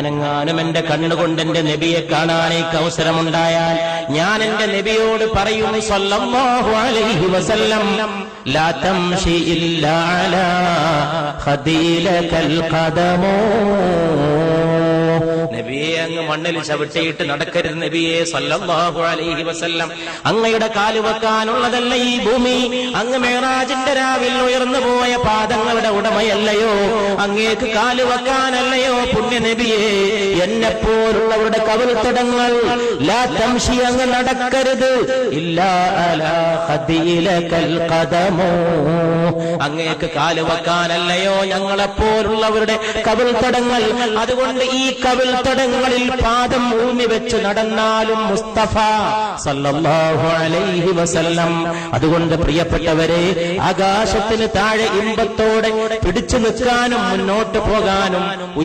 ഞാനെങ്ങാനും എന്റെ കണ്ണുകൊണ്ട് എന്റെ നബിയെ കാണാനേക്ക് അവസരമുണ്ടായാൽ ഞാൻ എന്റെ നബിയോട് പറയും സല്ലല്ലാഹു അലൈഹി വസല്ലം ലാ തംശി ഇല്ലാ അലാ ഖദീലകൽ ഖദമോ, നബിയെ അങ്ങ് മണ്ണിൽ ചവിട്ടിയിട്ട് നടക്കരുത് നബിയെ സല്ലല്ലാഹു അലൈഹി വസല്ലം. അങ്ങയുടെ കാല് വെക്കാനുള്ളതല്ല ഈ ഭൂമി. അങ്ങ് മേറാജിന്റെ രാവിൽ ഉയർന്നു പോയ പാദങ്ങളുടെ ഉടമയല്ലയോ? അങ്ങേക്ക് കാല് വെക്കാനല്ലയോ പുണ്യ നബിയെ? എന്നെപ്പോലുള്ളവരുടെ കവിൾത്തടങ്ങൾ ലാ തംശി, അങ്ങ് നടക്കരുത് ഇല്ലാ അലാ ഖദീലകൽ ഖദമോ, അങ്ങേക്ക് കാല് വെക്കാനല്ലയോ ഞങ്ങളെപ്പോലുള്ളവരുടെ കവിൾത്തടങ്ങൾ. അതുകൊണ്ട് ഈ കവിൾത്തടങ്ങളിൽ പാദം ഊന്നി വെച്ച് നടന്നാലും മുസ്തഫ സല്ലല്ലാഹു അലൈഹി വസല്ലം. അതുകൊണ്ട് പ്രിയപ്പെട്ടവരെ, ആകാശത്തിന് താഴെ ഇമ്പത്തോടെ പിടിച്ചു നിൽക്കാനും മുന്നോട്ട് പോകാനും